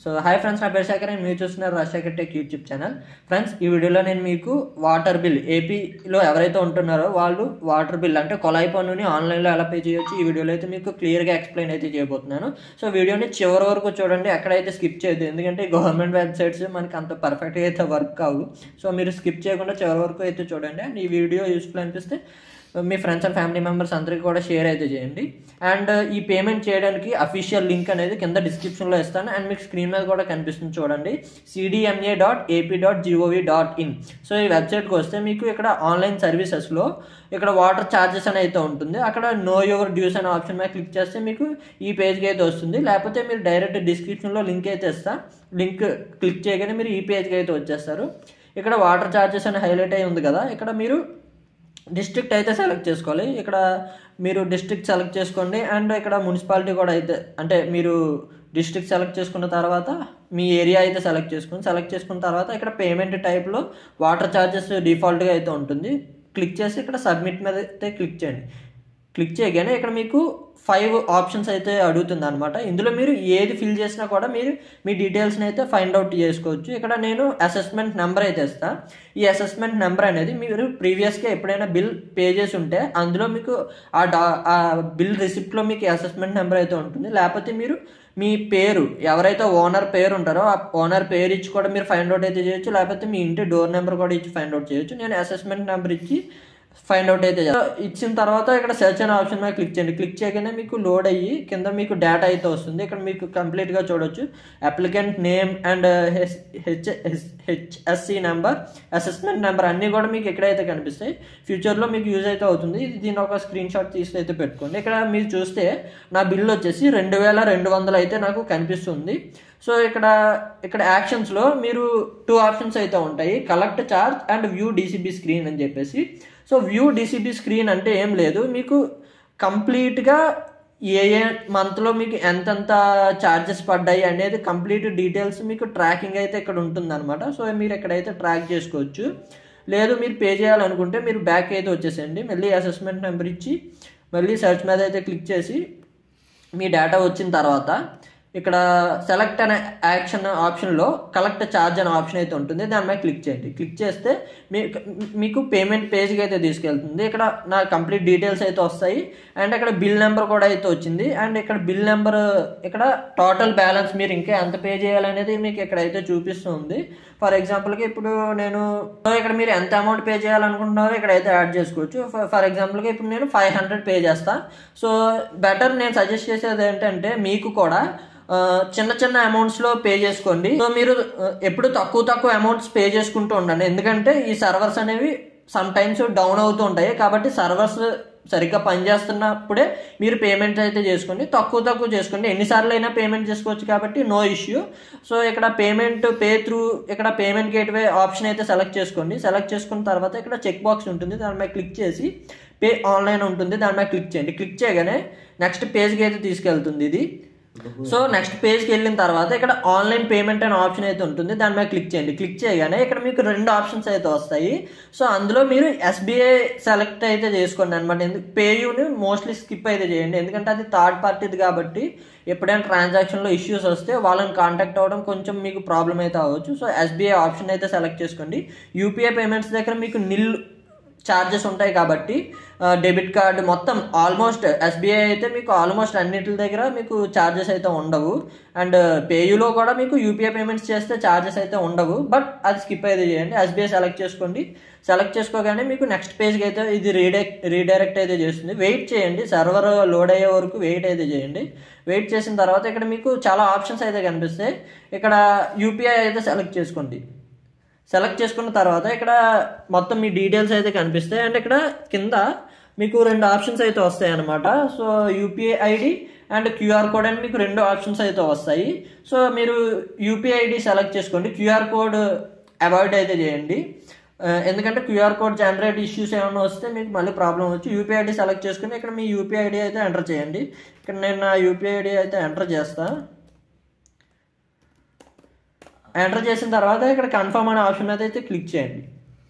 So hi friends, నా పేరు Shekhar and మీరు చూస్తున్నారు Rajasekhar tech YouTube channel. Friends, ఈ వీడియోలో నేను మీకు వాటర్ బిల్, ఏపీలో ఎవరైతే ఉంటున్నారో వాళ్ళు వాటర్ బిల్ అంటే కొళాయి పన్నుని ఆన్లైన్లో ఎలా పే చేయొచ్చు, ఈ వీడియోలో అయితే మీకు క్లియర్గా ఎక్స్ప్లెయిన్ అయితే చేయబోతున్నాను. సో వీడియోని చివరి వరకు చూడండి, ఎక్కడైతే స్కిప్ చేయొద్దు, ఎందుకంటే గవర్నమెంట్ వెబ్సైట్స్ మనకి అంత పర్ఫెక్ట్గా అయితే వర్క్ కావు. సో మీరు స్కిప్ చేయకుండా చివరి వరకు అయితే చూడండి. అండ్ ఈ వీడియో యూస్ఫుల్ అనిపిస్తే మీ ఫ్రెండ్స్ అండ్ ఫ్యామిలీ మెంబర్స్ అందరికీ కూడా షేర్ అయితే చేయండి. అండ్ ఈ పేమెంట్ చేయడానికి అఫీషియల్ లింక్ అనేది కింద డిస్క్రిప్షన్లో ఇస్తాను. అండ్ మీకు స్క్రీన్ మీద కూడా కనిపిస్తుంది చూడండి, cdma.ap.gov.in. సో ఈ వెబ్సైట్కి వస్తే మీకు ఇక్కడ ఆన్లైన్ సర్వీసెస్లో ఇక్కడ వాటర్ ఛార్జెస్ అని అయితే ఉంటుంది. అక్కడ నో యువర్ డ్యూస్ అనే ఆప్షన్ మీద క్లిక్ చేస్తే మీకు ఈ పేజ్కి అయితే వస్తుంది. లేకపోతే మీరు డైరెక్ట్ డిస్క్రిప్షన్లో లింక్ అయితే ఇస్తా, లింక్ క్లిక్ చేయగానే మీరు ఈ పేజ్కి అయితే వచ్చేస్తారు. ఇక్కడ వాటర్ ఛార్జెస్ అని హైలైట్ అయి ఉంది కదా, ఇక్కడ మీరు డిస్ట్రిక్ట్ అయితే సెలెక్ట్ చేసుకోవాలి. ఇక్కడ మీరు డిస్ట్రిక్ట్ సెలెక్ట్ చేసుకోండి. అండ్ ఇక్కడ మున్సిపాలిటీ కూడా అయితే, అంటే మీరు డిస్ట్రిక్ట్ సెలెక్ట్ చేసుకున్న తర్వాత మీ ఏరియా అయితే సెలెక్ట్ చేసుకున్న తర్వాత ఇక్కడ పేమెంట్ టైప్లో వాటర్ ఛార్జెస్ డిఫాల్ట్గా అయితే ఉంటుంది. క్లిక్ చేసి ఇక్కడ సబ్మిట్ మీద అయితే క్లిక్ చేయండి. క్లిక్ చేయగానే ఇక్కడ మీకు 5 ఆప్షన్స్ అయితే అడుగుతుంది అనమాట. ఇందులో మీరు ఏది ఫిల్ చేసినా కూడా మీరు మీ డీటెయిల్స్ని అయితే ఫైండ్ అవుట్ చేసుకోవచ్చు. ఇక్కడ నేను అసెస్మెంట్ నెంబర్ అయితే ఇస్తాను. ఈ అసెస్మెంట్ నెంబర్ అనేది మీరు ప్రీవియస్గా ఎప్పుడైనా బిల్ పే చేసి ఉంటే అందులో మీకు ఆ బిల్ రిసిప్ట్లో మీకు అసెస్మెంట్ నెంబర్ అయితే ఉంటుంది. లేకపోతే మీరు మీ పేరు, ఎవరైతే ఓనర్ పేరు ఉంటారో ఆ ఓనర్ పేరు ఇచ్చి కూడా మీరు ఫైండ్ అవుట్ అయితే చేయొచ్చు. లేకపోతే మీ ఇంటి డోర్ నెంబర్ కూడా ఇచ్చి ఫైండ్ అవుట్ చేయొచ్చు. నేను అసెస్మెంట్ నెంబర్ ఇచ్చి ఫైండ్ అవుట్ అయితే ఇచ్చిన తర్వాత ఇక్కడ సెర్చ్ అనే ఆప్షన్ మీద క్లిక్ చేయండి. క్లిక్ చేయగానే మీకు లోడ్ అయ్యి కింద మీకు డేటా అయితే వస్తుంది. ఇక్కడ మీకు కంప్లీట్గా చూడొచ్చు, applicant name and HSC number, assessment number అన్నీ కూడా మీకు ఎక్కడైతే కనిపిస్తాయి. ఫ్యూచర్లో మీకు యూజ్ అయితే అవుతుంది. దీని ఒక స్క్రీన్ షాట్ తీసి అయితే పెట్టుకోండి. ఇక్కడ మీరు చూస్తే నా బిల్ వచ్చేసి 2200 అయితే నాకు కనిపిస్తుంది. సో ఇక్కడ యాక్షన్స్లో మీరు 2 ఆప్షన్స్ అయితే ఉంటాయి, collect charge and view DCB screen అని చెప్పేసి. సో వ్యూ డీసీబీ స్క్రీన్ అంటే ఏం లేదు, మీకు కంప్లీట్గా ఏ మంత్లో మీకు ఎంతెంత ఛార్జెస్ పడ్డాయి అనేది కంప్లీట్ డీటెయిల్స్ మీకు ట్రాకింగ్ అయితే ఇక్కడ ఉంటుంది అనమాట. సో మీరు ఎక్కడైతే ట్రాక్ చేసుకోవచ్చు. లేదు మీరు పే చేయాలనుకుంటే మీరు బ్యాక్ అయితే వచ్చేసేయండి. మళ్ళీ అసెస్మెంట్ నెంబర్ ఇచ్చి మళ్ళీ సెర్చ్ మీద అయితే క్లిక్ చేసి మీ డేటా వచ్చిన తర్వాత ఇక్కడ సెలెక్ట్ అనే యాక్షన్ ఆప్షన్లో కలెక్ట్ ఛార్జ్ అనే ఆప్షన్ అయితే ఉంటుంది. దాని మీద క్లిక్ చేయండి. క్లిక్ చేస్తే మీకు పేమెంట్ పేజ్కి అయితే తీసుకెళ్తుంది. ఇక్కడ నా కంప్లీట్ డీటెయిల్స్ అయితే వస్తాయి. అండ్ ఇక్కడ బిల్ నెంబర్ కూడా అయితే వచ్చింది. అండ్ ఇక్కడ బిల్ నెంబర్, ఇక్కడ టోటల్ బ్యాలెన్స్ మీరు ఇంకా ఎంత పే చేయాలనేది మీకు ఇక్కడైతే చూపిస్తుంది. ఫర్ ఎగ్జాంపుల్కి ఇప్పుడు నేను ఇక్కడ మీరు ఎంత అమౌంట్ పే చేయాలనుకుంటున్నారో ఇక్కడైతే యాడ్ చేసుకోవచ్చు. ఫర్ ఎగ్జాంపుల్గా ఇప్పుడు నేను 500 పే చేస్తాను. సో బెటర్ నేను సజెస్ట్ చేసేది ఏంటంటే మీకు కూడా చిన్న చిన్న అమౌంట్స్లో పే చేసుకోండి. సో మీరు ఎప్పుడు తక్కువ అమౌంట్స్ పే చేసుకుంటూ ఉండండి. ఎందుకంటే ఈ సర్వర్స్ అనేవి సమ్ టైమ్స్ డౌన్ అవుతూ ఉంటాయి. కాబట్టి సర్వర్స్ సరిగ్గా పనిచేస్తున్నప్పుడే మీరు పేమెంట్ అయితే చేసుకోండి. తక్కువ చేసుకోండి, ఎన్నిసార్లు అయినా పేమెంట్ చేసుకోవచ్చు కాబట్టి నో ఇష్యూ. సో ఇక్కడ పేమెంట్ పే త్రూ, ఇక్కడ పేమెంట్ గేట్వే ఆప్షన్ అయితే సెలెక్ట్ చేసుకోండి. సెలెక్ట్ చేసుకున్న తర్వాత ఇక్కడ చెక్ బాక్స్ ఉంటుంది, దాని మీద క్లిక్ చేసి పే ఆన్లైన్ ఉంటుంది, దాని మీద క్లిక్ చేయండి. క్లిక్ చేయగానే నెక్స్ట్ పేజ్కి అయితే తీసుకెళ్తుంది ఇది. సో నెక్స్ట్ పేజ్కి వెళ్ళిన తర్వాత ఇక్కడ ఆన్లైన్ పేమెంట్ అనే ఆప్షన్ అయితే ఉంటుంది, దాని మీద క్లిక్ చేయండి. క్లిక్ చేయగానే ఇక్కడ మీకు 2 ఆప్షన్స్ అయితే వస్తాయి. సో అందులో మీరు ఎస్బీఐ సెలెక్ట్ అయితే చేసుకోండి అనమాట. పేయూని మోస్ట్లీ స్కిప్ అయితే చేయండి, ఎందుకంటే అది థర్డ్ పార్టీది కాబట్టి ఎప్పుడైనా ట్రాన్సాక్షన్లో ఇష్యూస్ వస్తే వాళ్ళని కాంటాక్ట్ అవ్వడం కొంచెం మీకు ప్రాబ్లం అయితే అవ్వచ్చు. సో ఎస్బీఐ ఆప్షన్ అయితే సెలెక్ట్ చేసుకోండి. యూపీఐ పేమెంట్స్ దగ్గర మీకు నిల్ ఛార్జెస్ ఉంటాయి కాబట్టి డెబిట్ కార్డ్ మొత్తం ఆల్మోస్ట్ ఎస్బీఐ అయితే మీకు ఆల్మోస్ట్ అన్నిటి దగ్గర మీకు ఛార్జెస్ అయితే ఉండవు. అండ్ పేయూలో కూడా మీకు యూపీఐ పేమెంట్స్ చేస్తే ఛార్జెస్ అయితే ఉండవు, బట్ అది స్కిప్ అయితే చేయండి. ఎస్బీఐ సెలెక్ట్ చేసుకోండి. సెలెక్ట్ చేసుకోగానే మీకు నెక్స్ట్ పేజ్కి అయితే ఇది రీడైరెక్ట్ అయితే చేస్తుంది. వెయిట్ చేయండి, సర్వర్ లోడ్ అయ్యే వరకు వెయిట్ అయితే చేయండి. వెయిట్ చేసిన తర్వాత ఇక్కడ మీకు చాలా ఆప్షన్స్ అయితే కనిపిస్తాయి. ఇక్కడ యూపీఐ అయితే సెలెక్ట్ చేసుకోండి. సెలెక్ట్ చేసుకున్న తర్వాత ఇక్కడ మొత్తం మీ డీటెయిల్స్ అయితే కనిపిస్తాయి. అండ్ ఇక్కడ కింద మీకు 2 ఆప్షన్స్ అయితే వస్తాయి అనమాట. So UPI ID and QR code అని మీకు 2 ఆప్షన్స్ అయితే వస్తాయి. సో మీరు యూపీఐ ఐడి సెలెక్ట్ చేసుకోండి. క్యూఆర్ కోడ్ అవాయిడ్ అయితే చేయండి, ఎందుకంటే క్యూఆర్ కోడ్ జనరేట్ ఇష్యూస్ ఏమైనా వస్తే మీకు మళ్ళీ ప్రాబ్లం వచ్చి. యూపీఐ ఐడి సెలెక్ట్ చేసుకుని ఇక్కడ మీ యూపీఐ ఐడి అయితే ఎంటర్ చేయండి. ఇక్కడ నేను నా యూపీఐ ఐడి అయితే ఎంటర్ చేస్తాను. ఎంటర్ చేసిన తర్వాత ఇక్కడ కన్ఫర్మ్ అనే ఆప్షన్ మీద అయితే క్లిక్ చేయండి.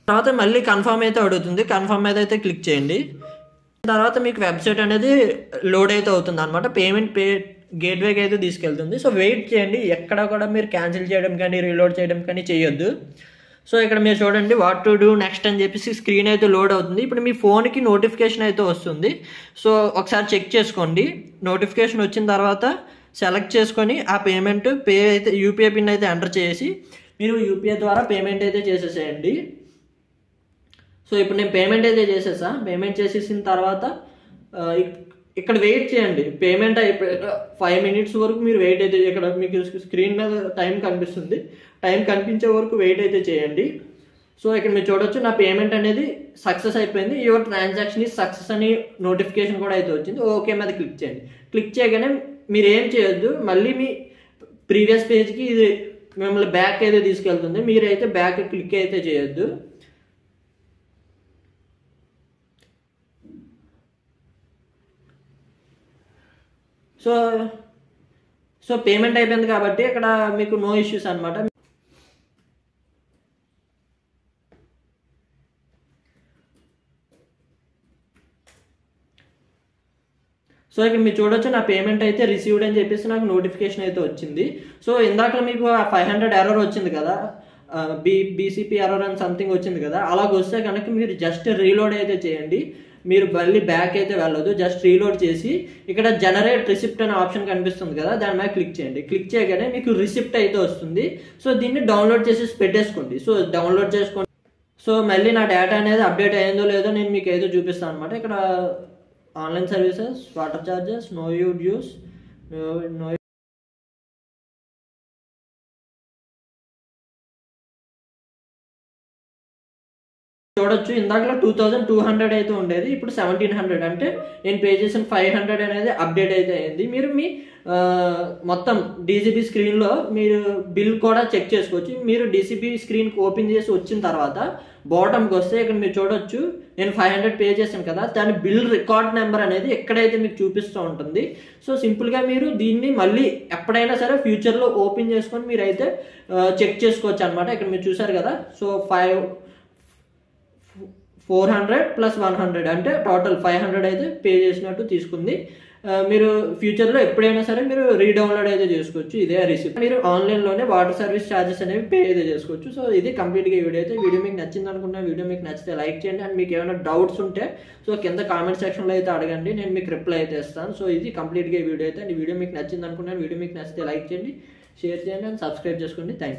తర్వాత మళ్ళీ కన్ఫర్మ్ అయితే అడుగుతుంది, కన్ఫర్మ్ మీద అయితే క్లిక్ చేయండి. తర్వాత మీకు వెబ్సైట్ అనేది లోడ్ అయితే అవుతుంది అనమాట. పేమెంట్ గేట్వేకి అయితే తీసుకెళ్తుంది. సో వెయిట్ చేయండి, ఎక్కడ కూడా మీరు క్యాన్సిల్ చేయడం కానీ రీలోడ్ చేయడం కానీ చేయొద్దు. సో ఇక్కడ మీరు చూడండి వాట్ టు డూ నెక్స్ట్ అని చెప్పేసి స్క్రీన్ అయితే లోడ్ అవుతుంది. ఇప్పుడు మీ ఫోన్కి నోటిఫికేషన్ అయితే వస్తుంది. సో ఒకసారి చెక్ చేసుకోండి. నోటిఫికేషన్ వచ్చిన తర్వాత సెలెక్ట్ చేసుకొని ఆ పేమెంట్ అయితే యూపీఐ పిన్ అయితే ఎంటర్ చేసి మీరు యూపీఐ ద్వారా పేమెంట్ అయితే చేసేసేయండి. సో ఇప్పుడు నేను పేమెంట్ అయితే చేసేసా. పేమెంట్ చేసేసిన తర్వాత ఇక్కడ వెయిట్ చేయండి. పేమెంట్ అయిపోయి 5 minutes వరకు మీరు వెయిట్ అయితే, ఇక్కడ మీకు స్క్రీన్ మీద టైం కనిపిస్తుంది, టైం కనిపించే వరకు వెయిట్ అయితే చేయండి. సో ఇక్కడ మీరు చూడొచ్చు నా పేమెంట్ అనేది సక్సెస్ అయిపోయింది. యువర్ ట్రాన్సాక్షన్ ఈజ్ సక్సెస్ అని నోటిఫికేషన్ కూడా అయితే వచ్చింది. ఓకే మీద క్లిక్ చేయండి. క్లిక్ చేయగానే మీరు ఏం చేయొద్దు, మళ్ళీ మీ ప్రీవియస్ పేజ్కి ఇది మిమ్మల్ని బ్యాక్ అయితే తీసుకెళ్తుంది. మీరైతే బ్యాక్ క్లిక్ అయితే చేయొద్దు. సో పేమెంట్ అయిపోయింది కాబట్టి ఇక్కడ మీకు నో ఇష్యూస్ అనమాట. సో ఇక్కడ మీరు చూడొచ్చు నా పేమెంట్ అయితే రిసీవ్డ్ అని చెప్పేసి నాకు నోటిఫికేషన్ అయితే వచ్చింది. సో ఇందాక మీకు 500 ఎర్రర్ వచ్చింది కదా, బీసీపీ ఎర్రర్ అని సంథింగ్ వచ్చింది కదా, అలాగ వస్తే కనుక మీరు జస్ట్ రీలోడ్ అయితే చేయండి. మీరు మళ్ళీ బ్యాక్ అయితే వెళ్ళదు, జస్ట్ రీలోడ్ చేసి ఇక్కడ జనరేట్ రిసిప్ట్ అనే ఆప్షన్ కనిపిస్తుంది కదా, దాని మీద క్లిక్ చేయండి. క్లిక్ చేయగానే మీకు రిసిప్ట్ అయితే వస్తుంది. సో దీన్ని డౌన్లోడ్ చేసి పెట్టేసుకోండి. సో డౌన్లోడ్ చేసుకోండి. సో మళ్ళీ నా డేటా అనేది అప్డేట్ అయ్యిందో లేదో నేను మీకు ఏదో చూపిస్తాను అనమాట. ఇక్కడ online services, water charges, no use, no చూడొచ్చు. ఇందాకలో 2200 అయితే ఉండేది, ఇప్పుడు 1700. అంటే నేను పే చేసిన 500 అనేది అప్డేట్ అయితే అయింది. మీరు మీ మొత్తం డీసీబీ స్క్రీన్లో మీరు బిల్ కూడా చెక్ చేసుకోవచ్చు. మీరు డీసీబీ స్క్రీన్ ఓపెన్ చేసి వచ్చిన తర్వాత బాటమ్కి వస్తే ఇక్కడ మీరు చూడొచ్చు నేను 500 పే చేశాను కదా, దాని బిల్ రికార్డ్ నెంబర్ అనేది ఎక్కడైతే మీకు చూపిస్తూ ఉంటుంది. సో సింపుల్గా మీరు దీన్ని మళ్ళీ ఎప్పుడైనా సరే ఫ్యూచర్లో ఓపెన్ చేసుకొని మీరైతే చెక్ చేసుకోవచ్చు అనమాట. ఇక్కడ మీరు చూసారు కదా, సో 400 + 100 అంటే టోటల్ 500 అయితే పే చేసినట్టు తీసుకుంది. మీరు ఫ్యూచర్లో ఎప్పుడైనా సరే మీరు రీడౌన్లోడ్ అయితే చేసుకోవచ్చు. ఇదే రిసిప్ట్. మీరు ఆన్లైన్లోనే వాటర్ సర్వీస్ ఛార్జెస్ అనేవి పే అయితే చేసుకోవచ్చు. సో ఇది కంప్లీట్గా ఈ వీడియో అయితే. వీడియో మీకు నచ్చింది అనుకున్నా, వీడియో మీకు నచ్చితే లైక్ చేయండి. అండ్ మీకు ఏమైనా డౌట్స్ ఉంటే సో కింద కామెంట్ సెక్షన్లో అయితే అడగండి, నేను మీకు రిప్లై అయితే ఇస్తాను. సో ఇది కంప్లీట్గా ఈ వీడియో అయితే. అండ్ వీడియో మీకు నచ్చింది అనుకున్నాను, వీడియో మీకు నచ్చితే లైక్ చేయండి, షేర్ చేయండి అండ్ సబ్స్క్రైబ్ చేసుకోండి. Thank you.